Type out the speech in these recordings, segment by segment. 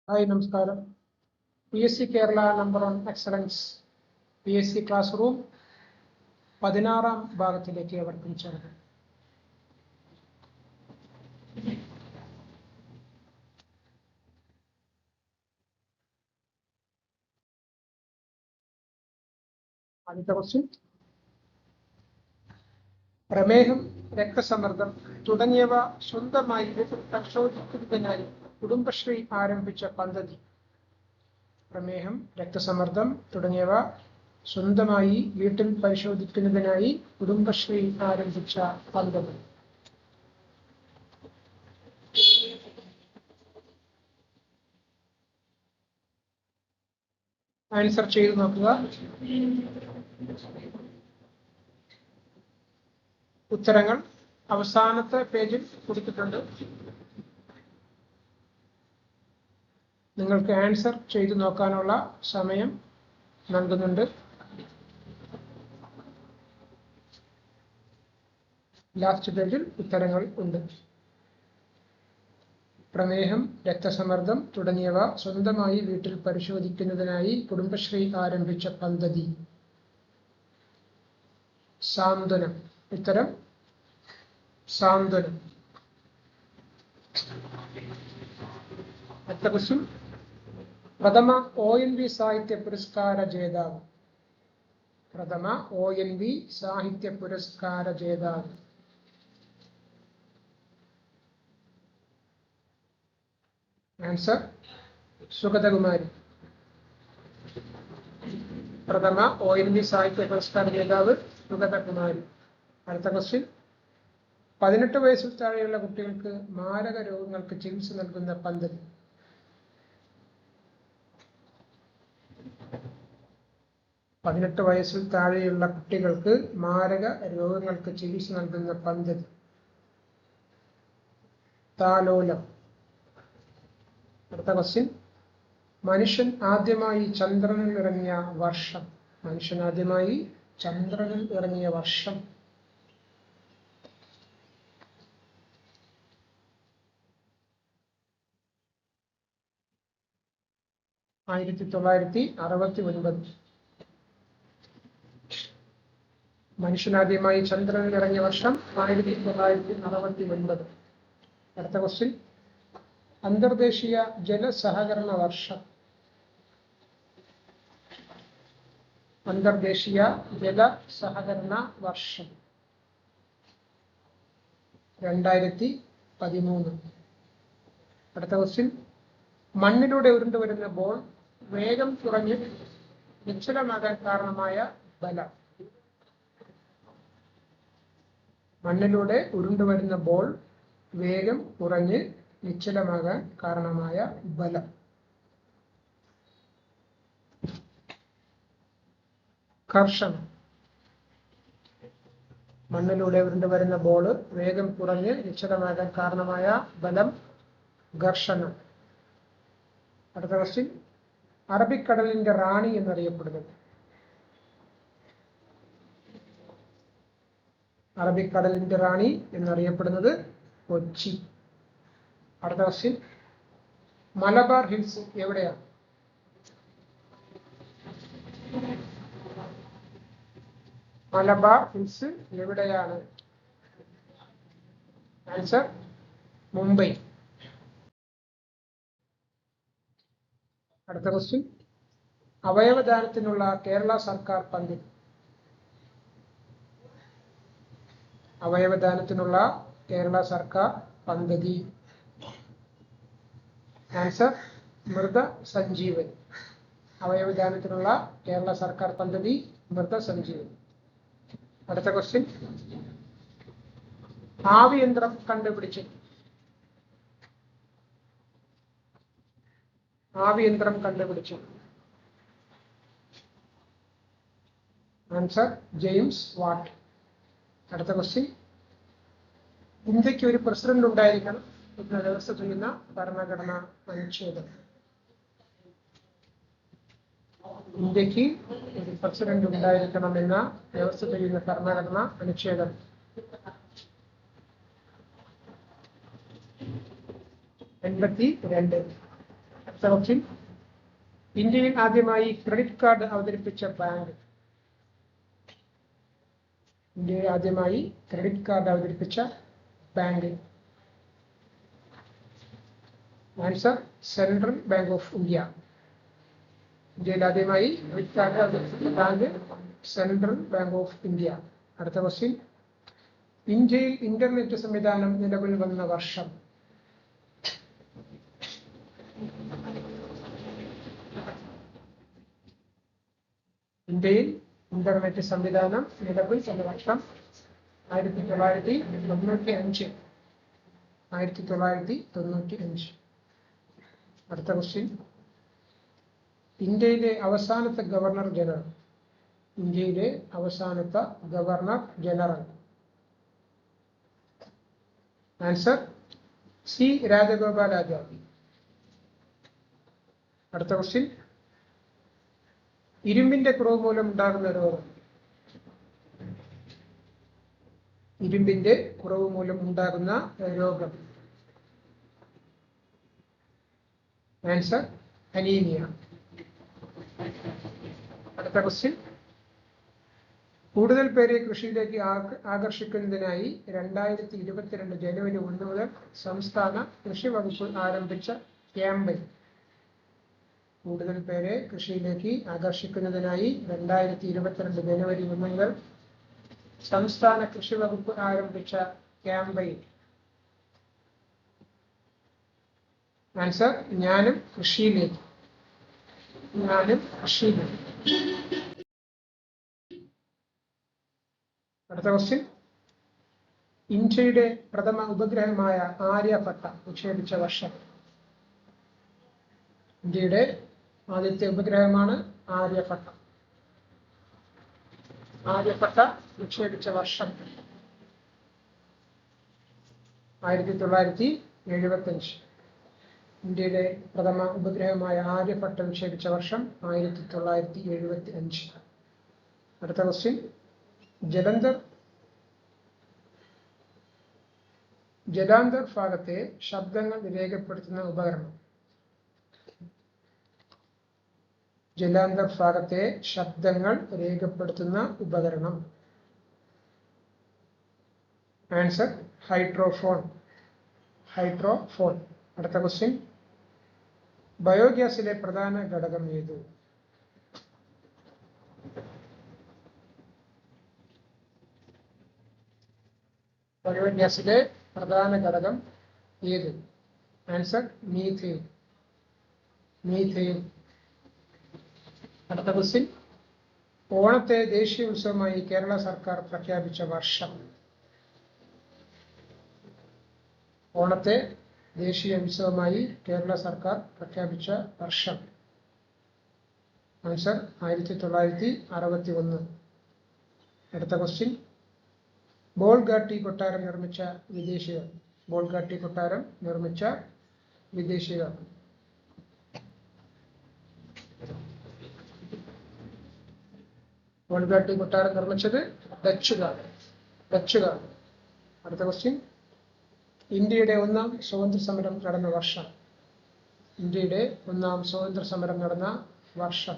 Hi നമസ്കാരം. PSC Kerala number 1 excellence PSC class room 16-ാം ഭാഗത്തിലേക്ക് ഏവർക്കും സ്വാഗതം. ആദ്യത്തെ ക്വസ്റ്റ്യൻ, പ്രമേഹം, രക്തസമ്മർദ്ദം തുടങ്ങിയവ സ്വന്തമായി പരിശോധിക്കുന്നതിനായി കുടുംബശ്രീ ആരംഭിച്ച പദ്ധതി. പ്രമേഹം, രക്തസമ്മർദ്ദം തുടങ്ങിയവ സ്വന്തമായി വീട്ടിൽ പരിശോധിക്കുന്നതിനായി കുടുംബശ്രീ ആരംഭിച്ച പദ്ധതി. ആൻസർ ചെയ്ത് നോക്കുക. ഉത്തരങ്ങൾ അവസാനത്തെ പേജിൽ കൊടുത്തിട്ടുണ്ട്. നിങ്ങൾക്ക് ആൻസർ ചെയ്തു നോക്കാനുള്ള സമയം നൽകുന്നുണ്ട്. ലാസ്റ്റ് പേജിൽ ഉത്തരങ്ങൾ ഉണ്ട്. പ്രമേഹം, രക്തസമ്മർദ്ദം തുടങ്ങിയവ സ്വന്തമായി വീട്ടിൽ പരിശോധിക്കുന്നതിനായി കുടുംബശ്രീ ആരംഭിച്ച പദ്ധതി. സാന്ത്വനം. ഉത്തരം സാന്ത്വനം. അടുത്ത ക്വസ്റ്റ്യൻ, പ്രഥമ ONV സാഹിത്യ പുരസ്കാര ജേതാവ്. പ്രഥമ ONV സാഹിത്യ പുരസ്കാര ജേതാവ്. ആൻസർ സുഗതകുമാരി. പ്രഥമ ONV സാഹിത്യ പുരസ്കാര ജേതാവ് സുഗതകുമാരി. അടുത്ത ക്വസ്റ്റ്യൻ, 18 വയസ്സിൽ താഴെയുള്ള കുട്ടികൾക്ക് മാരക രോഗങ്ങൾക്ക് ചികിത്സ നൽകുന്ന പദ്ധതി. 18 വയസ്സിൽ താഴെയുള്ള കുട്ടികൾക്ക് മാരക രോഗങ്ങൾക്ക് ചികിത്സ നൽകുന്ന പദ്ധതി. താലോലം. അടുത്ത ക്വസ്റ്റ്യൻ, മനുഷ്യൻ ആദ്യമായി ചന്ദ്രനിൽ ഇറങ്ങിയ വർഷം. മനുഷ്യൻ ആദ്യമായി ചന്ദ്രനിൽ ഇറങ്ങിയ വർഷം. – 1969. മനുഷ്യനാദ്യമായി ചന്ദ്രനിൽ ഇറങ്ങിയ വർഷം 1969. അടുത്ത ക്വസ്റ്റ്യൻ, അന്തർദേശീയ ജലസഹകരണ വർഷം. അന്തർദേശീയ ജലസഹകരണ വർഷം 2013. അടുത്ത ക്വസ്റ്റ്യൻ, മണ്ണിലൂടെ ഉരുണ്ടുവരുന്ന ബോൾ വേഗം കുറഞ്ഞ് നിശ്ചലമാകാൻ കാരണമായ ബലം. മണ്ണിലൂടെ ഉരുണ്ടുവരുന്ന ബോൾ വേഗം കുറഞ്ഞ് നിശ്ചലമാകാൻ കാരണമായ ബലം. ഘർഷണം. മണ്ണിലൂടെ ഉരുണ്ടുവരുന്ന ബോൾ വേഗം കുറഞ്ഞ് നിശ്ചലമാകാൻ കാരണമായ ബലം ഘർഷണം. അടുത്ത ക്വസ്റ്റ്യൻ, അറബിക്കടലിന്റെ റാണി എന്നറിയപ്പെടുന്നത്. അറബിക്കടലിന്റെ റാണി എന്നറിയപ്പെടുന്നത് കൊച്ചി. അടുത്ത ക്വസ്റ്റ്യൻ, മലബാർ ഹിൽസ് എവിടെയാണ്? മലബാർ ഹിൽസ് എവിടെയാണ്? ആൻസർ മുംബൈ. അടുത്ത ക്വസ്റ്റ്യൻ, അവയവദാനത്തിനുള്ള കേരള സർക്കാർ പദ്ധതി. അവയവദാനത്തിനുള്ള കേരള സർക്കാർ പദ്ധതി. ആൻസർ മൃത സഞ്ജീവനി. അവയവദാനത്തിനുള്ള കേരള സർക്കാർ പദ്ധതി മൃത സഞ്ജീവനി. അടുത്ത ക്വസ്റ്റ്യൻ, ആവിയന്ത്രം കണ്ടുപിടിച്ചത്. ആവിയന്ത്രം കണ്ടുപിടിച്ചത്. Answer James Watt. അടുത്ത ക്വസ്റ്റ്യൻ, ഇന്ത്യക്ക് ഒരു പ്രസിഡന്റ് ഉണ്ടായിരിക്കണം എന്ന വ്യവസ്ഥ ചെയ്യുന്ന ഭരണഘടനാ അനുച്ഛേദം. ഇന്ത്യക്ക് ഒരു പ്രസിഡന്റ് ഉണ്ടായിരിക്കണം എന്ന വ്യവസ്ഥ ചെയ്യുന്ന ഭരണഘടനാ അനുച്ഛേദം. 82. അടുത്ത ക്വസ്റ്റ്യൻ, ഇന്ത്യയിൽ ആദ്യമായി ക്രെഡിറ്റ് കാർഡ് അവതരിപ്പിച്ച ബാങ്ക്. ഇന്ത്യയിൽ ആദ്യമായി ക്രെഡിറ്റ് കാർഡ് അവതരിപ്പിച്ച bank. Answer central bank of India. ഇന്ത്യയിൽ ആദ്യമായി ക്രെഡിറ്റ് കാർഡ് അവതരിപ്പിച്ച bank central bank of India. അടുത്ത ക്വസ്റ്റ്യൻ, ഇന്ത്യയിൽ ഇന്റർനെറ്റ് സംവിധാനം നിലവിൽ വന്ന വർഷം. ഇന്ത്യയിൽ ഇന്റർനെറ്റ് സംവിധാനം നിലവിൽ വന്ന വർഷം 1995. 1995. അടുത്ത ക്വസ്റ്റ്യൻ, ഇന്ത്യയിലെ അവസാനത്തെ ഗവർണർ ജനറൽ. ഇന്ത്യയിലെ അവസാനത്തെ governor general. Answer C Rajagopalachari. അടുത്ത ക്വസ്റ്റ്യൻ, ഇരുമ്പിന്റെ കുറവ് മൂലം ഉണ്ടാകുന്ന രോഗം. ഇരുമ്പിന്റെ കുറവ് മൂലം ഉണ്ടാകുന്ന രോഗം. Answer anaemia. അടുത്ത ക്വസ്റ്റ്യൻ, കൂടുതൽ പേരെ കൃഷിയിലേക്ക് ആകർഷിക്കുന്നതിനായി 2022 ജനുവരി 1 മുതൽ സംസ്ഥാന കൃഷി വകുപ്പ് ആരംഭിച്ച ക്യാമ്പയിൻ. കൂടുതൽ പേരെ കൃഷിയിലേക്ക് ആകർഷിക്കുന്നതിനായി 2022 ജനുവരി 1 മുതൽ സംസ്ഥാന കൃഷി വകുപ്പ് ആരംഭിച്ച ക്യാമ്പയിൻ. ആൻസർ ഞാനും കൃഷിയിലേക്ക്. ഞാനും കൃഷിയിലേക്ക്. അടുത്ത ക്വസ്റ്റ്യൻ, ഇന്ത്യയുടെ പ്രഥമ ഉപഗ്രഹമായ ആര്യഭട്ട വിക്ഷേപിച്ച വർഷം. ഇന്ത്യയുടെ ആദ്യത്തെ ഉപഗ്രഹമാണ് ആര്യഭട്ട. ആര്യഭട്ട വിക്ഷേപിച്ച വർഷം 1975. ഇന്ത്യയുടെ പ്രഥമ ഉപഗ്രഹമായ ആര്യഭട്ട വിക്ഷേപിച്ച വർഷം 1975. അടുത്ത ക്വസ്റ്റ്യൻ, ജലാന്തർ ഭാഗത്തെ ശബ്ദങ്ങൾ രേഖപ്പെടുത്തുന്ന ഉപകരണം. ജലാന്തർ ഭാഗത്തെ ശബ്ദങ്ങൾ രേഖപ്പെടുത്തുന്ന ഉപകരണം. Answer hydrophone. ഹൈഡ്രോഫോൺ. അടുത്ത ക്വസ്റ്റ്യൻ, ബയോഗ്യാസിലെ പ്രധാന ഘടകം ഏത്? ബയോഗ്യാസിലെ പ്രധാന ഘടകം ഏത്? Answer methane. മീഥെയ്ൻ. അടുത്ത ക്വസ്റ്റ്യൻ, ഓണത്തെ ദേശീയ ഉത്സവമായി കേരള സർക്കാർ പ്രഖ്യാപിച്ച വർഷം. ഓണത്തെ ദേശീയ ഉത്സവമായി കേരള സർക്കാർ പ്രഖ്യാപിച്ച വർഷം. ആൻസർ 1961. അടുത്ത ക്വസ്റ്റ്യൻ, ബോൾഗാട്ടി കൊട്ടാരം നിർമ്മിച്ച വിദേശികൾ. ബോൾഗാട്ടി കൊട്ടാരം നിർമ്മിച്ച വിദേശികൾ. ബോൾഗാട്ടി കൊട്ടാരം നിർമ്മിച്ചത് ഡച്ചുകാർ. ഡച്ചുകാർ. അടുത്ത ക്വസ്റ്റ്യൻ, ഇന്ത്യയുടെ ഒന്നാം സ്വാതന്ത്ര്യ സമരം നടന്ന വർഷം. ഇന്ത്യയുടെ ഒന്നാം സ്വാതന്ത്ര്യ സമരം നടന്ന വർഷം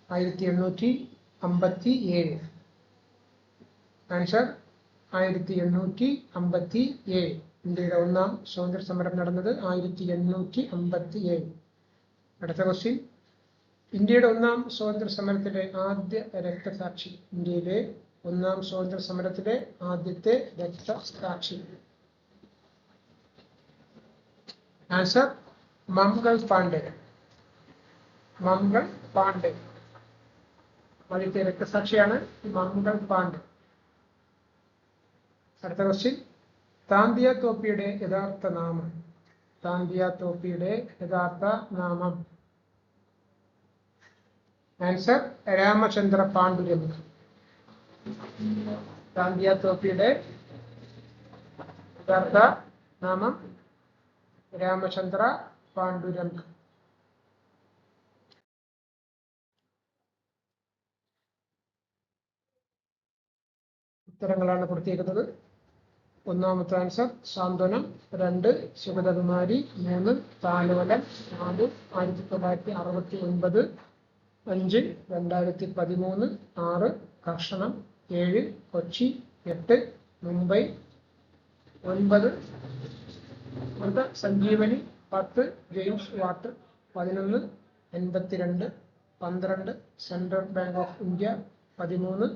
1857. ആൻസർ 1857. ഇന്ത്യയുടെ ഒന്നാം സ്വാതന്ത്ര്യ സമരം നടന്നത് 1857. അടുത്ത ക്വസ്റ്റ്യൻ, ഇന്ത്യയുടെ ഒന്നാം സ്വാതന്ത്ര്യ സമരത്തിലെ ആദ്യ രക്തസാക്ഷി. ഇന്ത്യയിലെ ഒന്നാം സ്വാതന്ത്ര്യ സമരത്തിലെ ആദ്യത്തെ രക്തസാക്ഷി. ആൻസർ മംഗൾ പാണ്ഡെ. മംഗൾ പാണ്ഡെ. ആദ്യത്തെ രക്തസാക്ഷിയാണ് മംഗൾ പാണ്ഡെ. അടുത്ത ക്വസ്റ്റ്യൻ, താന്തിയ തോപ്പിയുടെ യഥാർത്ഥ നാമം. താന്തിയ തോപ്പിയുടെ യഥാർത്ഥ നാമം. ആൻസർ രാമചന്ദ്ര പാണ്ഡുരംഗ്. താന്തിയ തോപ്പിയുടെ യഥാർത്ഥ നാമം രാമചന്ദ്ര പാണ്ഡുരംഗ്. ഉത്തരങ്ങളാണ് കൊടുത്തിരിക്കുന്നത്. ഒന്നാമത്തെ ആൻസർ സാന്ത്വനം. 2 സുഗതകുമാരി. 3 താലോലം. 4 1969. 5 2013. 6 കർഷണം. 7 Kochi. 8 Mumbai. 9 Sanjeevani. 10 James Watt. 11 82. 12 central bank of India. 13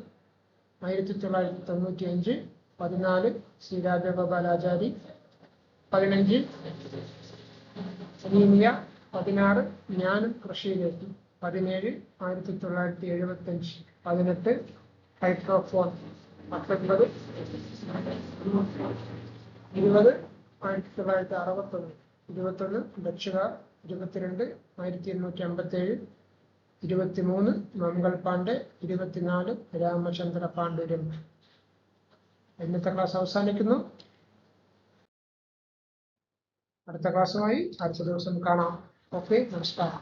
1995. 14 Shri Rajagopalachari. 15 anaemia. 16 ഞാനും കൃഷിയിലേക്ക്. 17 1975. 18 ഹൈഡ്രോഫോൺ. 19 20 1961. 21 ദക്ഷിണ. 22 1857. 23 മംഗൾ പാണ്ഡെ. 24 രാമചന്ദ്ര പാണ്ഡുരം. ഇന്നത്തെ ക്ലാസ് അവസാനിക്കുന്നു. അടുത്ത ക്ലാസ്സുമായി അടുത്ത ദിവസം കാണാം. ഓക്കെ, നമസ്കാരം.